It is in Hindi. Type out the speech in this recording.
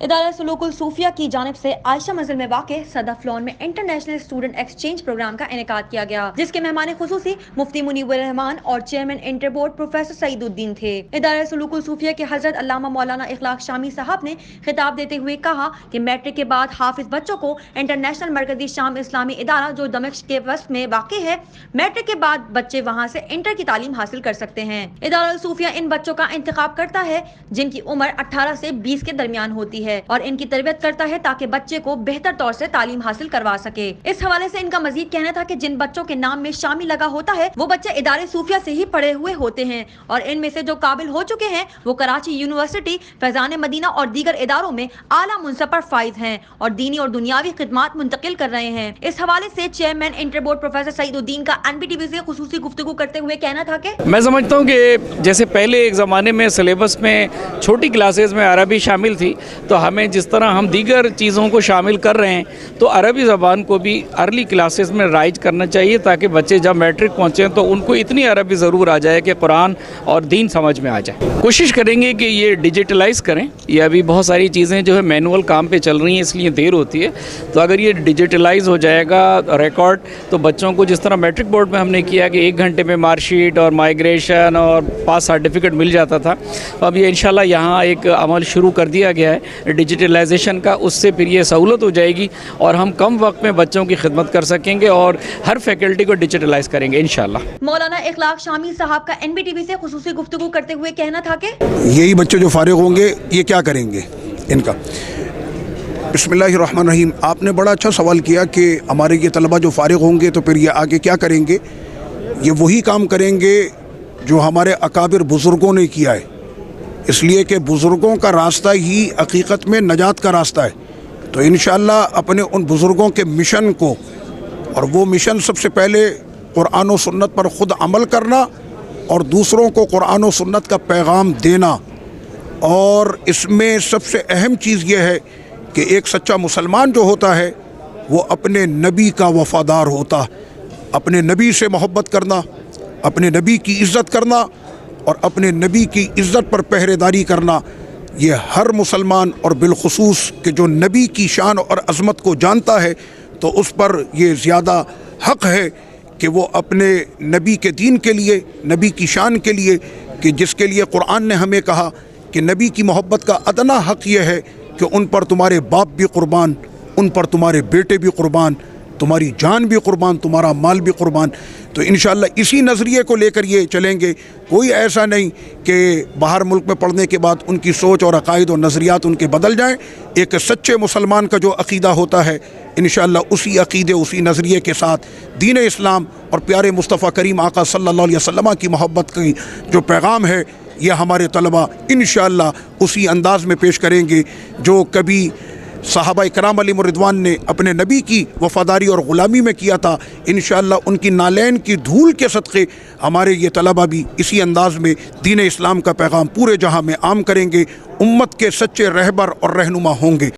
इदारा सुलूकुल सूफिया की जानिब से आयशा मंजिल में वाक़ सदफ लॉन में इंटरनेशनल स्टूडेंट एक्सचेंज प्रोग्राम का इनेकाद किया गया, जिसके मेहमान खुसूसी मुफ्ती मुनीब रहमान और chairman inter board professor Saeeduddin थे। इदारा सुलूकुल सूफिया के हजरत अल्लामा मौलाना इखलाक शामी साहब ने खिताब देते हुए कहा कि मैट्रिक के बाद हाफिज बच्चों को इंटरनेशनल मरकजी शाम इस्लामी इदारा जो दमिश्क के वस्त में वाक़ है, मैट्रिक के बाद बच्चे वहाँ से इंटर की तालीम हासिल कर सकते हैं। इदारा सूफिया इन बच्चों का इंतखाब करता है जिनकी उम्र 18 से 20 के दरमियान होती है और इनकी तरबियत करता है ताकि बच्चे को बेहतर तौर से तालीम हासिल करवा सके। इस हवाले से इनका मजीद कहना था कि जिन बच्चों के नाम में शामी लगा होता है वो बच्चे इदारे सूफिया से ही पढ़े हुए होते हैं और इनमें से जो काबिल हो चुके हैं वो कराची यूनिवर्सिटी, फैजान मदीना और दीगर इदारों में आला मुनसब पर फाइज हैं और दीनी और दुनियावी खिदमात मुंतकिल कर रहे हैं। इस हवाले से chairman inter board professor Saeeduddin का NBTV से खुसूसी गुफ्तगू करते हुए कहना था कि मैं समझता हूँ कि जैसे पहले एक ज़माने में सिलेबस में छोटी क्लासेस में अरबी शामिल थी, तो हमें जिस तरह हम दीगर चीज़ों को शामिल कर रहे हैं तो अरबी ज़बान को भी अर्ली क्लासेस में राइज करना चाहिए ताकि बच्चे जब मैट्रिक पहुँचें तो उनको इतनी अरबी ज़रूर आ जाए कि कुरान और दीन समझ में आ जाए। कोशिश करेंगे कि ये डिजिटलाइज़ करें। ये अभी बहुत सारी चीज़ें जो है मैनुअल काम पे चल रही हैं, इसलिए देर होती है। तो अगर ये डिजिटलाइज़ हो जाएगा रिकॉर्ड, तो बच्चों को जिस तरह मैट्रिक बोर्ड में हमने किया कि 1 घंटे में मार्कशीट और माइग्रेशन और पास सर्टिफिकेट मिल जाता था, तो अब ये इंशाल्लाह यहाँ एक अमल शुरू कर दिया गया है डिजिटलाइजेशन का। उससे फिर ये सहूलत हो जाएगी और हम कम वक्त में बच्चों की खिदमत कर सकेंगे और हर फैकल्टी को डिजिटलाइज करेंगे इंशाल्लाह। मौलाना इखलाक शामी साहब का NBTV से खुसूसी गुफ्तगू करते हुए कहना था कि यही बच्चे जो फारिग होंगे ये क्या करेंगे इनका। बिस्मिल्लाहिर्रहमानिर्रहीम। आपने बड़ा अच्छा सवाल किया कि हमारे ये तलबा जो फारिग होंगे तो फिर ये आगे क्या करेंगे। ये वही काम करेंगे जो हमारे अकाबिर बुज़ुर्गों ने किया है, इसलिए कि बुज़ुर्गों का रास्ता ही हकीकत में नजात का रास्ता है। तो इंशाअल्लाह अपने उन बुज़ुर्गों के मिशन को, और वो मिशन सबसे पहले कुरान और सुन्नत पर ख़ुद अमल करना और दूसरों को कुरान और सुन्नत का पैगाम देना। और इसमें सबसे अहम चीज़ ये है कि एक सच्चा मुसलमान जो होता है वो अपने नबी का वफ़ादार होता, अपने नबी से मोहब्बत करना, अपने नबी की इज़्ज़त करना और अपने नबी की इज़्ज़त पर पहरेदारी करना। ये हर मुसलमान और बिलखुसूस कि जो नबी की शान और अज़मत को जानता है तो उस पर ये ज़्यादा हक़ है कि वो अपने नबी के दीन के लिए, नबी की शान के लिए, कि जिसके लिए कुरान ने हमें कहा कि नबी की मोहब्बत का अदना हक़ ये है कि उन पर तुम्हारे बाप भी क़ुरबान, उन पर तुम्हारे बेटे भी क़ुरबान, तुम्हारी जान भी क़ुरबान, तुम्हारा माल भी क़ुरबान। तो इंशाअल्लाह इसी नज़रिए को लेकर ये चलेंगे। कोई ऐसा नहीं कि बाहर मुल्क में पढ़ने के बाद उनकी सोच और अकायद और नज़रियात उनके बदल जाएं। एक सच्चे मुसलमान का जो अक़ीदा होता है इंशाअल्लाह उसी अक़ीदे, उसी नज़रिए के साथ दीन इस्लाम और प्यारे मुस्तफ़ा करीम आका सल्लल्लाहु अलैहि वसल्लम की मोहब्बत की जो पैगाम है ये हमारे तलबा इंशाअल्लाह उसी अंदाज़ में पेश करेंगे जो कभी सहाबा इकराम अलैहिम रिदवान ने अपने नबी की वफ़ादारी और ग़ुलामी में किया था। इंशाअल्लाह उनकी नालैन की धूल के सदक़े हमारे ये तलबा भी इसी अंदाज़ में दीन इस्लाम का पैगाम पूरे जहां में आम करेंगे, उम्मत के सच्चे रहबर और रहनुमा होंगे।